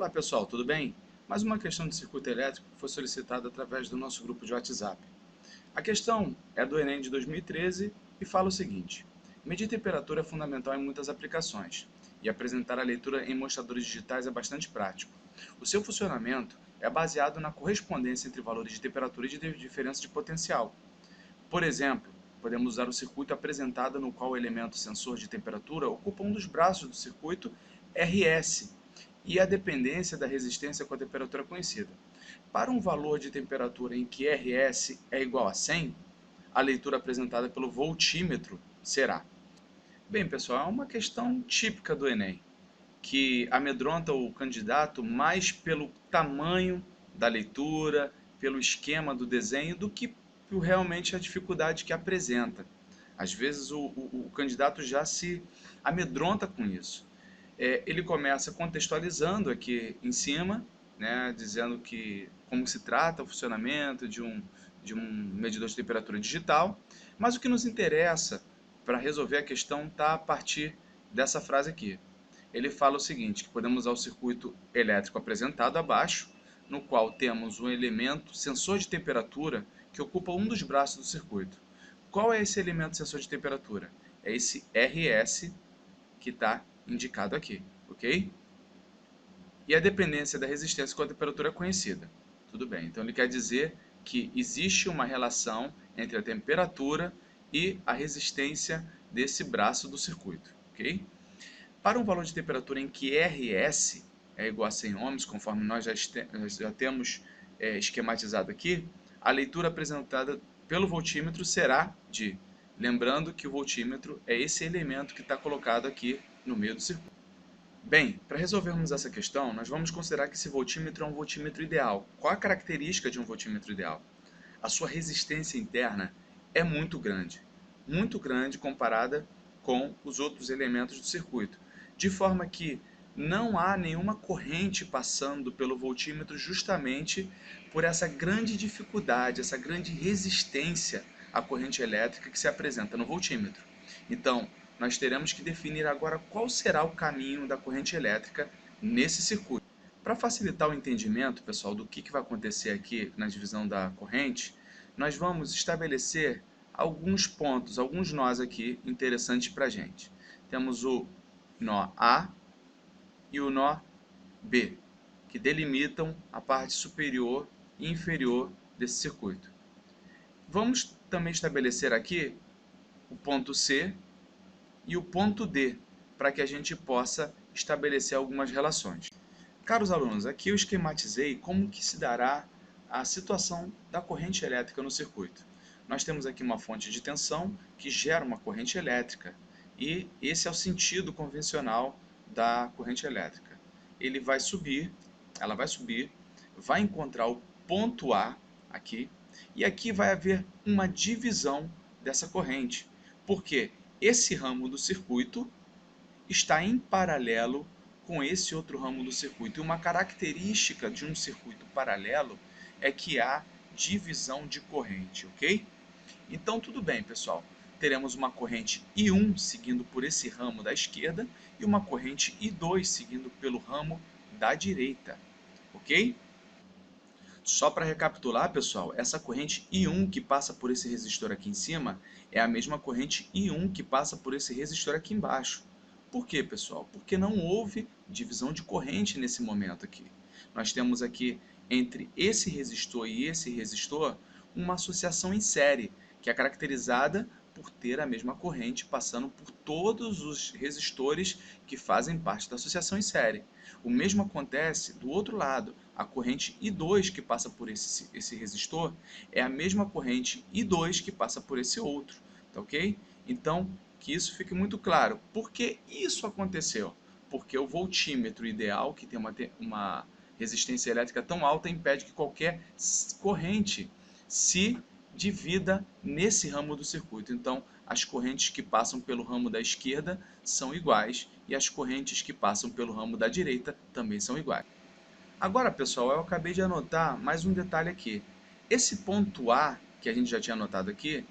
Olá pessoal, tudo bem? Mais uma questão de circuito elétrico que foi solicitada através do nosso grupo de WhatsApp. A questão é do Enem de 2013 e fala o seguinte: medir temperatura é fundamental em muitas aplicações e apresentar a leitura em mostradores digitais é bastante prático. O seu funcionamento é baseado na correspondência entre valores de temperatura e de diferença de potencial. Por exemplo, podemos usar o circuito apresentado no qual o elemento sensor de temperatura ocupa um dos braços do circuito RS e a dependência da resistência com a temperatura conhecida. Para um valor de temperatura em que RS é igual a 100, a leitura apresentada pelo voltímetro será. Bem, pessoal, é uma questão típica do Enem, que amedronta o candidato mais pelo tamanho da leitura, pelo esquema do desenho, do que por realmente a dificuldade que apresenta. Às vezes o candidato já se amedronta com isso. Ele começa contextualizando aqui em cima, né, dizendo que como se trata o funcionamento de um medidor de temperatura digital, mas o que nos interessa para resolver a questão está a partir dessa frase aqui. Ele fala o seguinte, que podemos usar o circuito elétrico apresentado abaixo, no qual temos um elemento sensor de temperatura que ocupa um dos braços do circuito. Qual é esse elemento sensor de temperatura? É esse RS que está indicado aqui, ok? E a dependência da resistência com a temperatura é conhecida. Tudo bem, então ele quer dizer que existe uma relação entre a temperatura e a resistência desse braço do circuito, ok? Para um valor de temperatura em que RS é igual a 100 ohms, conforme nós já temos esquematizado aqui, a leitura apresentada pelo voltímetro será de, lembrando que o voltímetro é esse elemento que está colocado aqui no meio do circuito. Bem, para resolvermos essa questão, nós vamos considerar que esse voltímetro é um voltímetro ideal. Qual a característica de um voltímetro ideal? A sua resistência interna é muito grande comparada com os outros elementos do circuito, de forma que não há nenhuma corrente passando pelo voltímetro justamente por essa grande dificuldade, essa grande resistência à corrente elétrica que se apresenta no voltímetro. Então, nós teremos que definir agora qual será o caminho da corrente elétrica nesse circuito. Para facilitar o entendimento, pessoal, do que vai acontecer aqui na divisão da corrente, nós vamos estabelecer alguns pontos, alguns nós aqui interessantes para a gente. Temos o nó A e o nó B, que delimitam a parte superior e inferior desse circuito. Vamos também estabelecer aqui o ponto C e o ponto D, para que a gente possa estabelecer algumas relações. Caros alunos, aqui eu esquematizei como que se dará a situação da corrente elétrica no circuito. Nós temos aqui uma fonte de tensão que gera uma corrente elétrica e esse é o sentido convencional da corrente elétrica. Ela vai subir, vai encontrar o ponto A aqui e aqui vai haver uma divisão dessa corrente, porque esse ramo do circuito está em paralelo com esse outro ramo do circuito. E uma característica de um circuito paralelo é que há divisão de corrente, ok? Então tudo bem, pessoal. Teremos uma corrente I1 seguindo por esse ramo da esquerda e uma corrente I2 seguindo pelo ramo da direita, ok? Só para recapitular, pessoal, essa corrente I1 que passa por esse resistor aqui em cima é a mesma corrente I1 que passa por esse resistor aqui embaixo. Por quê, pessoal? Porque não houve divisão de corrente nesse momento aqui. Nós temos aqui entre esse resistor e esse resistor uma associação em série, que é caracterizada por ter a mesma corrente passando por todos os resistores que fazem parte da associação em série. O mesmo acontece do outro lado. A corrente I2 que passa por esse resistor é a mesma corrente I2 que passa por esse outro, tá ok? Então, que isso fique muito claro. Por que isso aconteceu? Porque o voltímetro ideal, que tem uma resistência elétrica tão alta, impede que qualquer corrente se divida nesse ramo do circuito. Então, as correntes que passam pelo ramo da esquerda são iguais e as correntes que passam pelo ramo da direita também são iguais. Agora, pessoal, eu acabei de anotar mais um detalhe aqui. Esse ponto A, que a gente já tinha anotado aqui,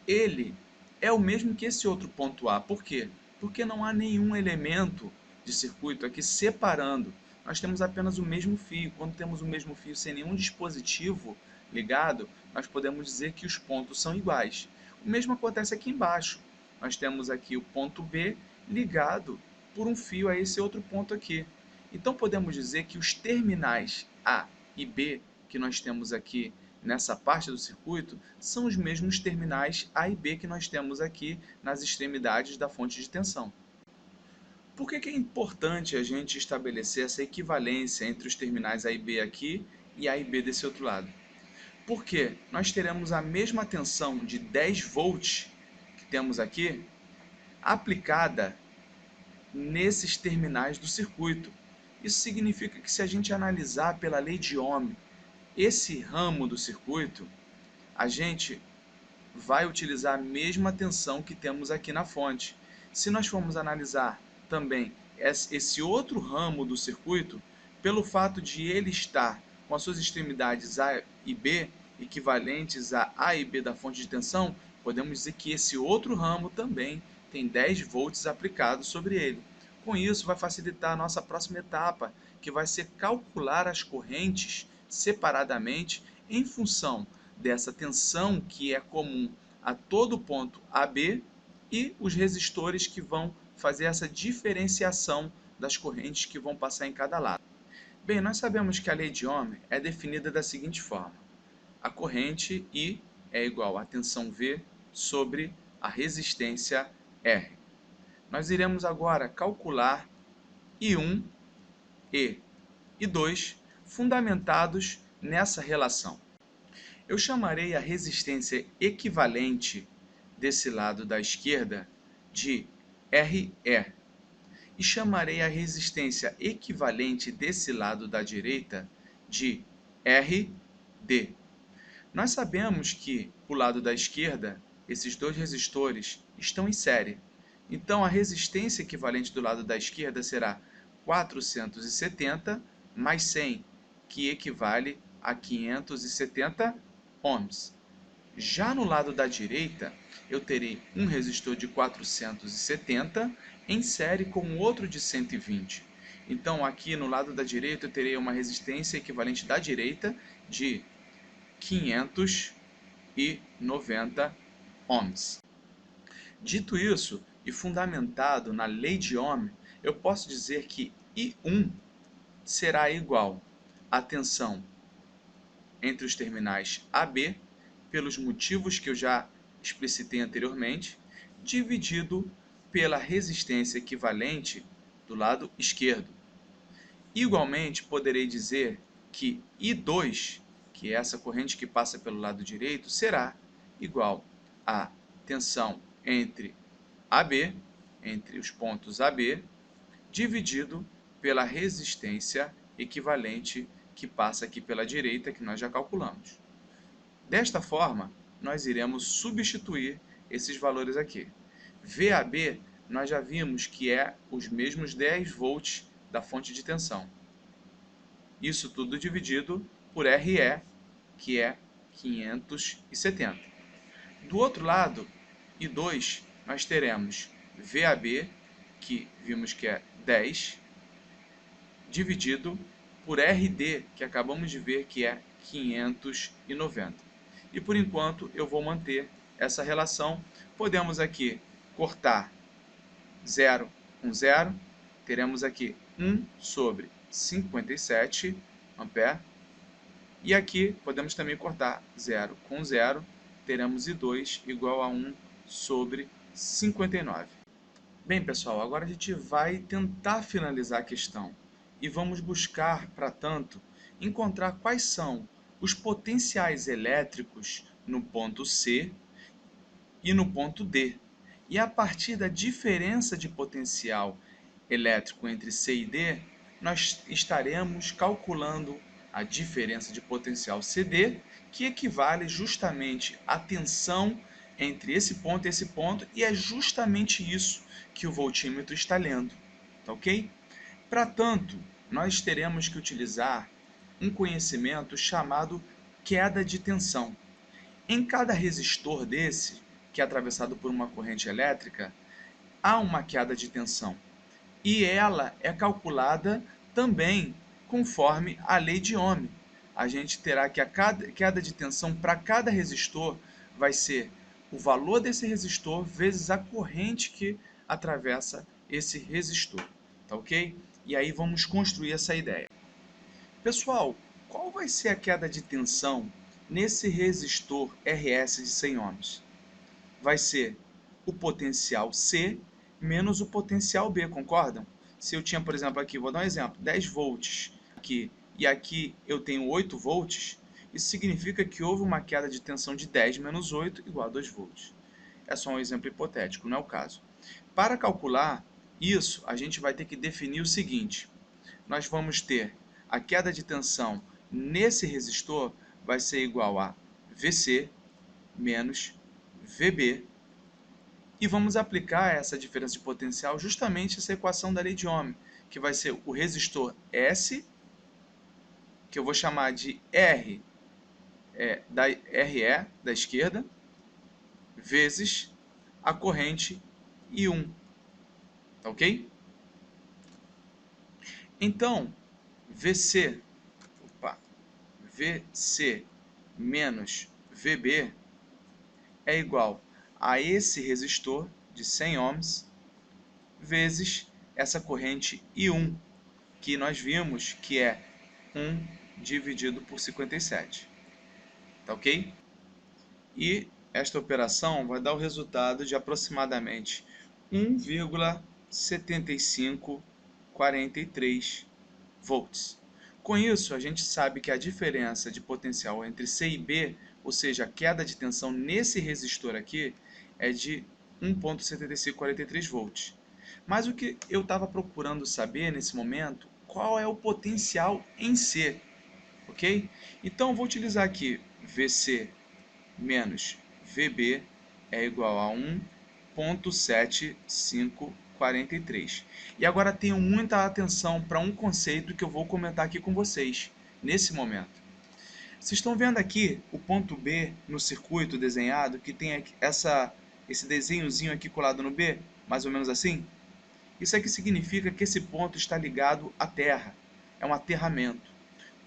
ele é o mesmo que esse outro ponto A. Por quê? Porque não há nenhum elemento de circuito aqui separando. nós temos apenas o mesmo fio. Quando temos o mesmo fio sem nenhum dispositivo ligado, nós podemos dizer que os pontos são iguais. O mesmo acontece aqui embaixo. Nós temos aqui o ponto B ligado por um fio a esse outro ponto aqui. Então podemos dizer que os terminais A e B que nós temos aqui nessa parte do circuito são os mesmos terminais A e B que nós temos aqui nas extremidades da fonte de tensão. Por que é importante a gente estabelecer essa equivalência entre os terminais A e B aqui e A e B desse outro lado? Porque nós teremos a mesma tensão de 10 volts que temos aqui aplicada nesses terminais do circuito. Isso significa que se a gente analisar pela lei de Ohm esse ramo do circuito, a gente vai utilizar a mesma tensão que temos aqui na fonte. Se nós formos analisar também esse outro ramo do circuito, pelo fato de ele estar com as suas extremidades A e B equivalentes a A e B da fonte de tensão, podemos dizer que esse outro ramo também tem 10 volts aplicados sobre ele. Com isso, vai facilitar a nossa próxima etapa, que vai ser calcular as correntes separadamente em função dessa tensão que é comum a todo ponto AB e os resistores que vão fazer essa diferenciação das correntes que vão passar em cada lado. Bem, nós sabemos que a lei de Ohm é definida da seguinte forma: a corrente I é igual a tensão V sobre a resistência R. Nós iremos agora calcular I1 e I2 fundamentados nessa relação. Eu chamarei a resistência equivalente desse lado da esquerda de RE e chamarei a resistência equivalente desse lado da direita de RD. Nós sabemos que, para o lado da esquerda, esses dois resistores estão em série. Então, a resistência equivalente do lado da esquerda será 470 mais 100, que equivale a 570 ohms. Já no lado da direita, eu terei um resistor de 470 em série com outro de 120. Então, aqui no lado da direita, eu terei uma resistência equivalente da direita de 590 ohms. Dito isso, e fundamentado na lei de Ohm, eu posso dizer que I1 será igual à tensão entre os terminais AB, pelos motivos que eu já explicitei anteriormente, dividido pela resistência equivalente do lado esquerdo. Igualmente, poderei dizer que I2, que é essa corrente que passa pelo lado direito, será igual à tensão entre AB, entre os pontos AB, dividido pela resistência equivalente que passa aqui pela direita, que nós já calculamos. Desta forma, nós iremos substituir esses valores aqui. VAB, nós já vimos que é os mesmos 10 volts da fonte de tensão. Isso tudo dividido por RE, que é 570. Do outro lado, I2, nós teremos VAB, que vimos que é 10, dividido por RD, que acabamos de ver que é 590. E por enquanto eu vou manter essa relação. Podemos aqui cortar 0 com 0, teremos aqui 1 sobre 57 ampere. E aqui podemos também cortar 0 com 0, teremos I2 igual a 1 sobre 59. Bem, pessoal, agora a gente vai tentar finalizar a questão e vamos buscar, para tanto, encontrar quais são os potenciais elétricos no ponto C e no ponto D. E a partir da diferença de potencial elétrico entre C e D, nós estaremos calculando a diferença de potencial CD, que equivale justamente à tensão entre esse ponto e esse ponto, e é justamente isso que o voltímetro está lendo, tá ok? Para tanto, nós teremos que utilizar um conhecimento chamado queda de tensão. Em cada resistor desse, que é atravessado por uma corrente elétrica, há uma queda de tensão. E ela é calculada também conforme a lei de Ohm. A gente terá que a queda de tensão para cada resistor vai ser o valor desse resistor vezes a corrente que atravessa esse resistor, tá ok? E aí vamos construir essa ideia. Pessoal, qual vai ser a queda de tensão nesse resistor RS de 100 ohms? Vai ser o potencial C menos o potencial B, concordam? Se eu tinha, por exemplo, aqui, vou dar um exemplo, 10 volts aqui, e aqui eu tenho 8 volts, isso significa que houve uma queda de tensão de 10 menos 8 igual a 2 volts. É só um exemplo hipotético, não é o caso. Para calcular isso, a gente vai ter que definir o seguinte. Nós vamos ter a queda de tensão nesse resistor vai ser igual a VC menos VB. E vamos aplicar essa diferença de potencial justamente essa equação da lei de Ohm, que vai ser o resistor S, que eu vou chamar de R, da RE, da esquerda, vezes a corrente I1, tá ok? Então, VC menos VB é igual a esse resistor de 100 ohms vezes essa corrente I1, que nós vimos que é 1 dividido por 57. Tá ok? E esta operação vai dar o resultado de aproximadamente 1,7543 volts. Com isso, a gente sabe que a diferença de potencial entre C e B, ou seja, a queda de tensão nesse resistor aqui, é de 1,7543 volts. Mas o que eu estava procurando saber nesse momento, qual é o potencial em C, ok? Então, eu vou utilizar aqui VC menos VB é igual a 1,7543. E agora tenham muita atenção para um conceito que eu vou comentar aqui com vocês, nesse momento. Vocês estão vendo aqui o ponto B no circuito desenhado, que tem esse desenhozinho aqui colado no B, mais ou menos assim? Isso aqui significa que esse ponto está ligado à Terra, é um aterramento.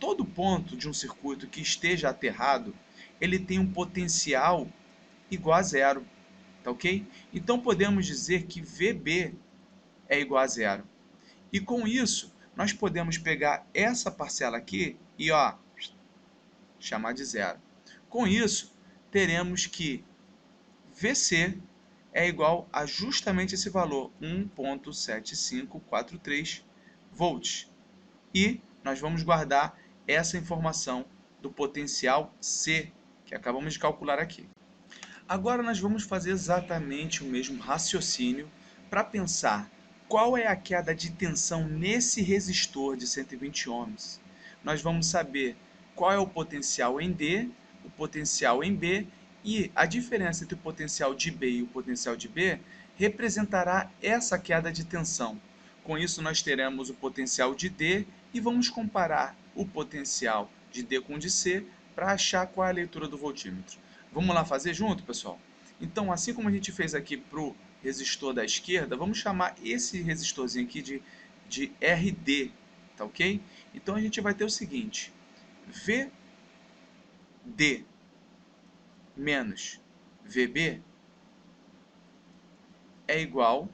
Todo ponto de um circuito que esteja aterrado, ele tem um potencial igual a zero, tá ok? Então podemos dizer que VB é igual a zero. E com isso, nós podemos pegar essa parcela aqui e chamar de zero. Com isso, teremos que VC é igual a justamente esse valor, 1,7543 volts. E nós vamos guardar essa informação do potencial C, que acabamos de calcular aqui. Agora nós vamos fazer exatamente o mesmo raciocínio para pensar qual é a queda de tensão nesse resistor de 120 ohms. Nós vamos saber qual é o potencial em D, o potencial em B, e a diferença entre o potencial de B e o potencial de B representará essa queda de tensão. Com isso nós teremos o potencial de D e vamos comparar o potencial de D com o de C para achar qual é a leitura do voltímetro. Vamos lá fazer junto, pessoal? Então, assim como a gente fez aqui para o resistor da esquerda, vamos chamar esse resistorzinho aqui de RD, tá ok? Então, a gente vai ter o seguinte, VD menos VB é igual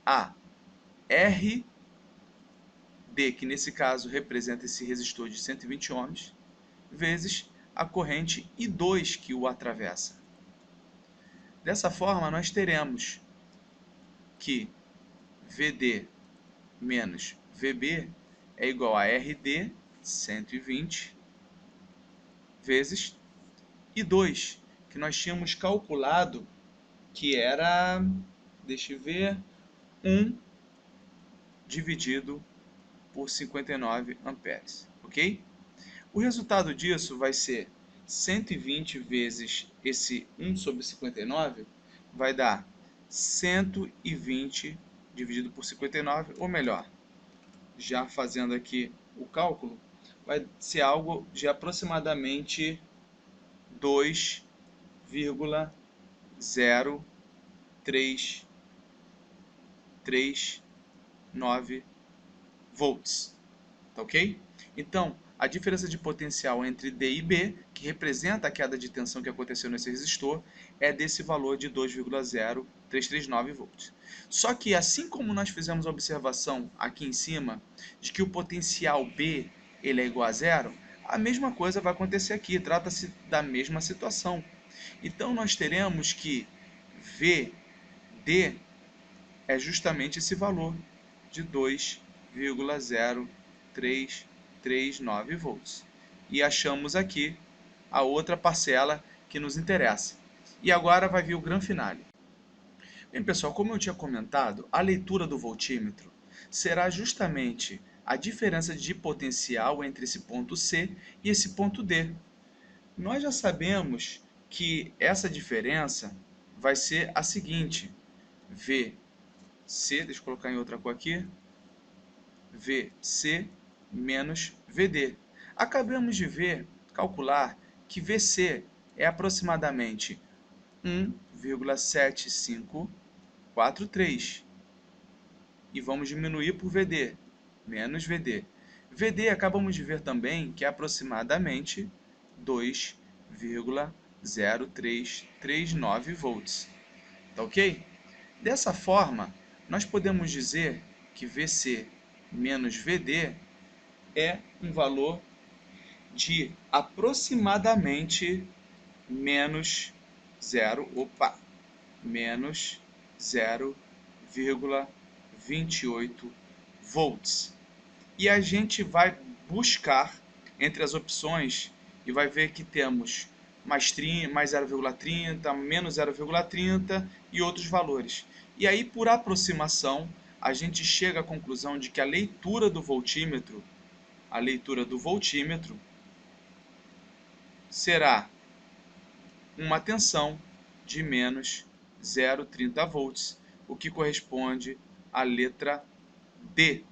a RD, que nesse caso representa esse resistor de 120 ohms, vezes a corrente I2 que o atravessa. Dessa forma, nós teremos que VD menos VB é igual a RD, 120, vezes I2, que nós tínhamos calculado que era, deixa eu ver, 1 dividido por 59 amperes, ok? O resultado disso vai ser 120 vezes esse 1 sobre 59, vai dar 120 dividido por 59, ou melhor, já fazendo aqui o cálculo, vai ser algo de aproximadamente 2,0339 volts. tá ok? Então, a diferença de potencial entre D e B, que representa a queda de tensão que aconteceu nesse resistor, é desse valor de 2,0339 volts. Só que, assim como nós fizemos a observação aqui em cima, de que o potencial B ele é igual a zero, a mesma coisa vai acontecer aqui, trata-se da mesma situação. Então, nós teremos que VD é justamente esse valor de 2,0339 volts. E achamos aqui a outra parcela que nos interessa. E agora vai vir o grande finale. Bem, pessoal, como eu tinha comentado, a leitura do voltímetro será justamente a diferença de potencial entre esse ponto C e esse ponto D. Nós já sabemos que essa diferença vai ser a seguinte: VC, deixa eu colocar em outra cor aqui, VC menos VD. Acabamos de calcular que VC é aproximadamente 1,7543 e vamos diminuir por VD, menos VD. VD acabamos de ver também que é aproximadamente 2,0339 volts, tá ok? Dessa forma, nós podemos dizer que VC menos VD é um valor de aproximadamente menos menos 0,28 volts. E a gente vai buscar entre as opções e vai ver que temos mais 0,30, menos 0,30 e outros valores. E aí, por aproximação, a gente chega à conclusão de que a leitura do voltímetro será uma tensão de menos 0,30 volts, o que corresponde à letra D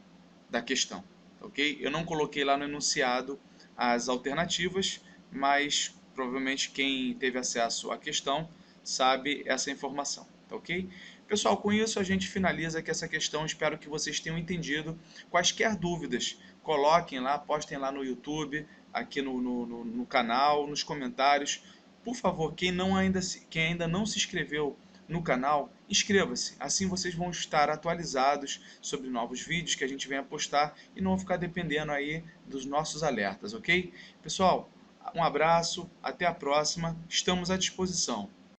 da questão, ok? Eu não coloquei lá no enunciado as alternativas, mas provavelmente quem teve acesso à questão sabe essa informação, tá ok? Pessoal, com isso a gente finaliza aqui essa questão, espero que vocês tenham entendido. Quaisquer dúvidas, coloquem lá, postem lá no YouTube, aqui no canal, nos comentários. Por favor, quem ainda não se inscreveu no canal, inscreva-se. Assim vocês vão estar atualizados sobre novos vídeos que a gente venha postar e não vão ficar dependendo aí dos nossos alertas, ok? Pessoal, um abraço, até a próxima, estamos à disposição.